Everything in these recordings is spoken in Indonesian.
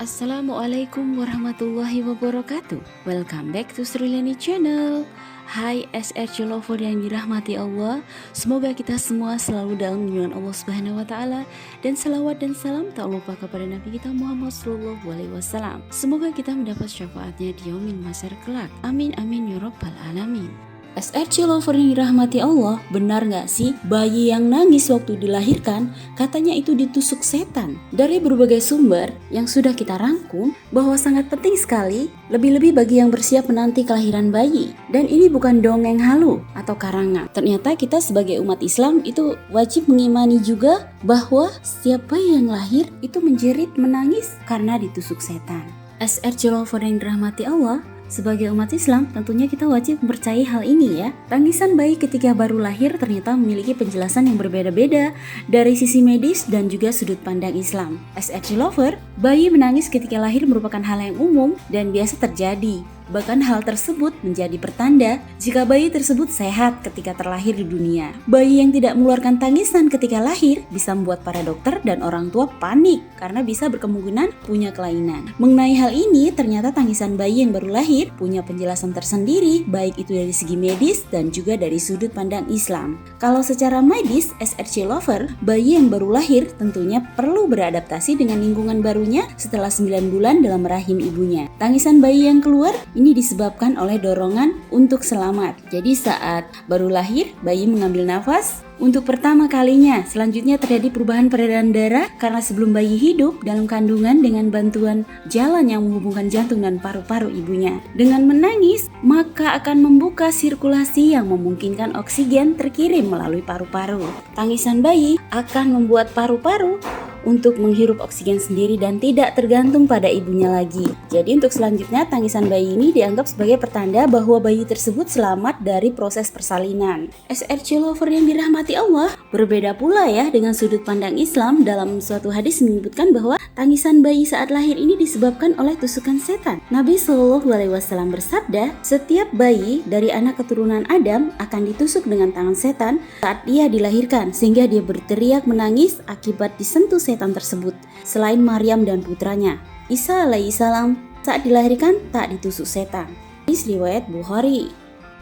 Assalamualaikum warahmatullahi wabarakatuh. Welcome back to Srileni Channel. Hai SRC Lover yang dirahmati Allah. Semoga kita semua selalu dalam lindungan Allah Subhanahu wa taala, dan selawat dan salam tak lupa kepada Nabi kita Muhammad sallallahu alaihi wasallam. Semoga kita mendapat syafaatnya di yaumil mahsyar kelak. Amin amin ya rabbal alamin. SRC Lover yang dirahmati Allah, benar gak sih bayi yang nangis waktu dilahirkan katanya itu ditusuk setan? Dari berbagai sumber yang sudah kita rangkum bahwa sangat penting sekali, lebih-lebih bagi yang bersiap menanti kelahiran bayi. Dan ini bukan dongeng halu atau karangan. Ternyata kita sebagai umat Islam itu wajib mengimani juga bahwa setiap bayi yang lahir itu menjerit menangis karena ditusuk setan. SRC Lover yang dirahmati Allah, sebagai umat Islam, tentunya kita wajib mempercayai hal ini ya. Tangisan bayi ketika baru lahir ternyata memiliki penjelasan yang berbeda-beda dari sisi medis dan juga sudut pandang Islam. SRC Lover, bayi menangis ketika lahir merupakan hal yang umum dan biasa terjadi. Bahkan hal tersebut menjadi pertanda jika bayi tersebut sehat ketika terlahir di dunia. Bayi yang tidak mengeluarkan tangisan ketika lahir bisa membuat para dokter dan orang tua panik karena bisa berkemungkinan punya kelainan. Mengenai hal ini, ternyata tangisan bayi yang baru lahir punya penjelasan tersendiri, baik itu dari segi medis dan juga dari sudut pandang Islam. Kalau secara medis, SRC Lover, bayi yang baru lahir tentunya perlu beradaptasi dengan lingkungan barunya setelah 9 bulan dalam rahim ibunya. Tangisan bayi yang keluar ini disebabkan oleh dorongan untuk selamat. Jadi saat baru lahir, bayi mengambil nafas untuk pertama kalinya. Selanjutnya terjadi perubahan peredaran darah karena sebelum bayi hidup dalam kandungan dengan bantuan jalan yang menghubungkan jantung dan paru-paru ibunya. Dengan menangis, maka akan membuka sirkulasi yang memungkinkan oksigen terkirim melalui paru-paru. Tangisan bayi akan membuat paru-paru untuk menghirup oksigen sendiri dan tidak tergantung pada ibunya lagi. Jadi untuk selanjutnya, tangisan bayi ini dianggap sebagai pertanda bahwa bayi tersebut selamat dari proses persalinan. SRC Lover yang dirahmati Allah, berbeda pula ya dengan sudut pandang Islam. Dalam suatu hadis menyebutkan bahwa tangisan bayi saat lahir ini disebabkan oleh tusukan setan. Nabi Shallallahu alaihi wasallam bersabda, setiap bayi dari anak keturunan Adam akan ditusuk dengan tangan setan saat dia dilahirkan, sehingga dia berteriak menangis akibat disentuh setan tersebut. Selain Maryam dan putranya Isa alaihissalam, saat dilahirkan tak ditusuk setan. Hadis riwayat Bukhari.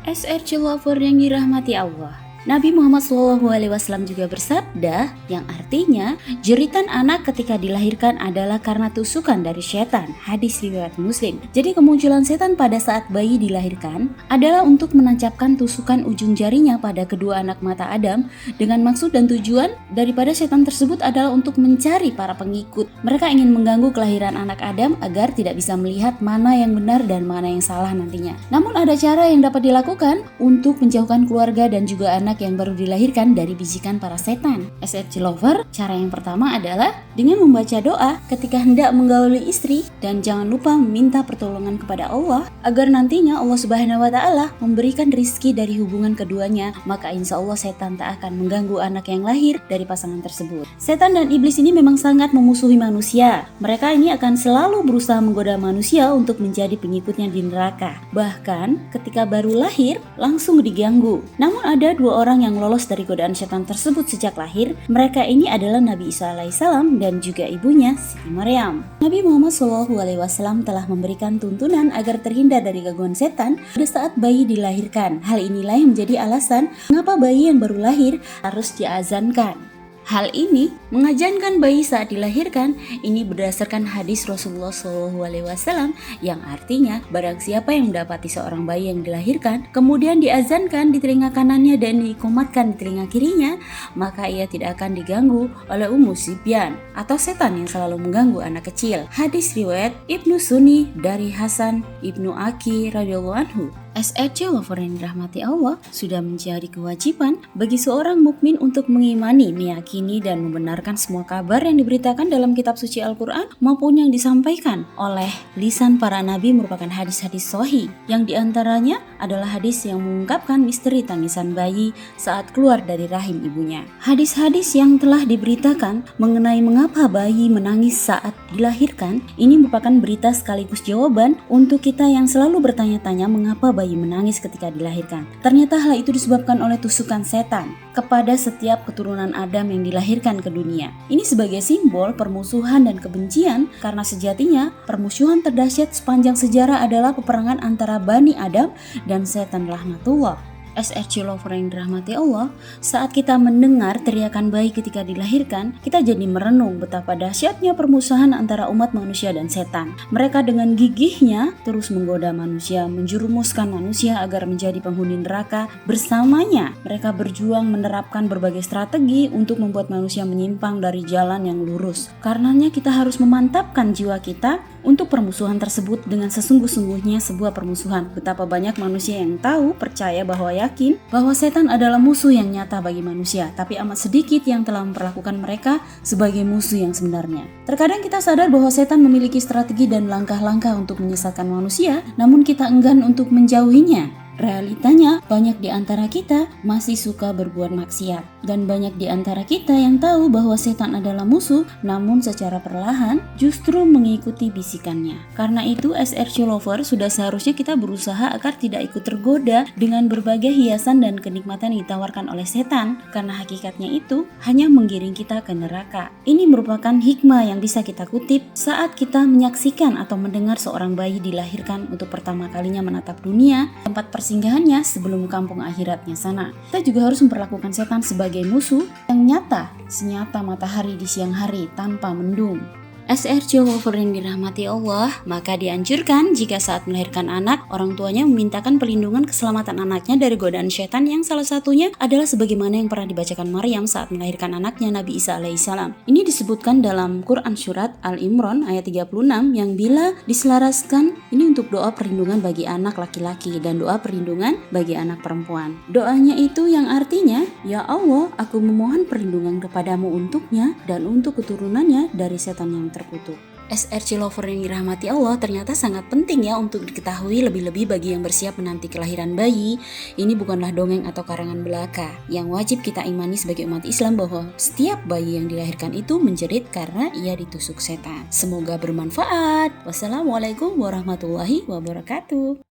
SRC Lover yang dirahmati Allah, Nabi Muhammad SAW juga bersabda, yang artinya jeritan anak ketika dilahirkan adalah karena tusukan dari setan. Hadis riwayat Muslim. Jadi kemunculan setan pada saat bayi dilahirkan adalah untuk menancapkan tusukan ujung jarinya pada kedua anak mata Adam, dengan maksud dan tujuan daripada setan tersebut adalah untuk mencari para pengikut. Mereka ingin mengganggu kelahiran anak Adam agar tidak bisa melihat mana yang benar dan mana yang salah nantinya. Namun ada cara yang dapat dilakukan untuk menjauhkan keluarga dan juga anak yang baru dilahirkan dari bisikan para setan. SRC Lover, cara yang pertama adalah dengan membaca doa ketika hendak menggauli istri, dan jangan lupa meminta pertolongan kepada Allah agar nantinya Allah Subhanahu wa taala memberikan rizki dari hubungan keduanya, maka insya Allah setan tak akan mengganggu anak yang lahir dari pasangan tersebut. Setan dan iblis ini memang sangat memusuhi manusia. Mereka ini akan selalu berusaha menggoda manusia untuk menjadi pengikutnya di neraka. Bahkan ketika baru lahir langsung diganggu. Namun ada dua orang yang lolos dari godaan setan tersebut sejak lahir. Mereka ini adalah Nabi Isa alaihissalam dan juga ibunya Siti Maryam. Nabi Muhammad SAW telah memberikan tuntunan agar terhindar dari gangguan setan pada saat bayi dilahirkan. Hal inilah yang menjadi alasan mengapa bayi yang baru lahir harus diazankan. Hal ini mengajankan bayi saat dilahirkan ini berdasarkan hadis Rasulullah SAW yang artinya barang siapa yang mendapati seorang bayi yang dilahirkan kemudian diazankan di telinga kanannya dan diikomatkan di telinga kirinya, maka ia tidak akan diganggu oleh Ummu Sibyan atau setan yang selalu mengganggu anak kecil. Hadis riwayat Ibnu Sunni dari Hasan Ibnu Aki radhiyallahu anhu. SRC Lover yang dirahmati Allah, sudah menjadi kewajiban bagi seorang mukmin untuk mengimani, meyakini dan membenarkan semua kabar yang diberitakan dalam kitab suci Al-Quran maupun yang disampaikan oleh lisan para nabi merupakan hadis-hadis sahih, yang diantaranya adalah hadis yang mengungkapkan misteri tangisan bayi saat keluar dari rahim ibunya. Hadis-hadis yang telah diberitakan mengenai mengapa bayi menangis saat dilahirkan ini merupakan berita sekaligus jawaban untuk kita yang selalu bertanya-tanya mengapa bayi menangis ketika dilahirkan. Ternyata hal itu disebabkan oleh tusukan setan kepada setiap keturunan Adam yang dilahirkan ke dunia. Ini sebagai simbol permusuhan dan kebencian, karena sejatinya permusuhan terdahsyat sepanjang sejarah adalah peperangan antara Bani Adam dan setan laknatullah. SRC Lover yang dirahmati Allah, saat kita mendengar teriakan bayi ketika dilahirkan, kita jadi merenung betapa dahsyatnya permusuhan antara umat manusia dan setan. Mereka dengan gigihnya terus menggoda manusia, menjerumuskan manusia agar menjadi penghuni neraka. Bersamanya, mereka berjuang menerapkan berbagai strategi untuk membuat manusia menyimpang dari jalan yang lurus. Karenanya kita harus memantapkan jiwa kita untuk permusuhan tersebut dengan sesungguh-sungguhnya sebuah permusuhan. Betapa banyak manusia yang tahu, percaya yakin bahwa setan adalah musuh yang nyata bagi manusia, tapi amat sedikit yang telah memperlakukan mereka sebagai musuh yang sebenarnya. Terkadang kita sadar bahwa setan memiliki strategi dan langkah-langkah untuk menyesatkan manusia, namun kita enggan untuk menjauhinya. Realitanya, banyak di antara kita masih suka berbuat maksiat, dan banyak di antara kita yang tahu bahwa setan adalah musuh, namun secara perlahan justru mengikuti bisikannya. Karena itu, SRC Lover sudah seharusnya kita berusaha agar tidak ikut tergoda dengan berbagai hiasan dan kenikmatan yang ditawarkan oleh setan, karena hakikatnya itu hanya menggiring kita ke neraka. Ini merupakan hikmah yang bisa kita kutip saat kita menyaksikan atau mendengar seorang bayi dilahirkan untuk pertama kalinya menatap dunia, tempat persinggahannya sebelum kampung akhiratnya sana. Kita juga harus memperlakukan setan sebagai musuh yang nyata, senyata matahari di siang hari tanpa mendung. SRC Lover yang dirahmati Allah, maka dianjurkan jika saat melahirkan anak, orang tuanya memintakan perlindungan keselamatan anaknya dari godaan syaitan, yang salah satunya adalah sebagaimana yang pernah dibacakan Maryam saat melahirkan anaknya Nabi Isa alaihissalam. Ini disebutkan dalam Quran Surat Al-Imran ayat 36 yang bila diselaraskan, ini untuk doa perlindungan bagi anak laki-laki dan doa perlindungan bagi anak perempuan. Doanya itu yang artinya, ya Allah, aku memohon perlindungan kepadamu untuknya dan untuk keturunannya dari setan yang terkutuk. SRC Lover yang dirahmati Allah, ternyata sangat penting ya untuk diketahui, lebih-lebih bagi yang bersiap menanti kelahiran bayi. Ini bukanlah dongeng atau karangan belaka. Yang wajib kita imani sebagai umat Islam bahwa setiap bayi yang dilahirkan itu menjerit karena ia ditusuk setan. Semoga bermanfaat. Wassalamualaikum warahmatullahi wabarakatuh.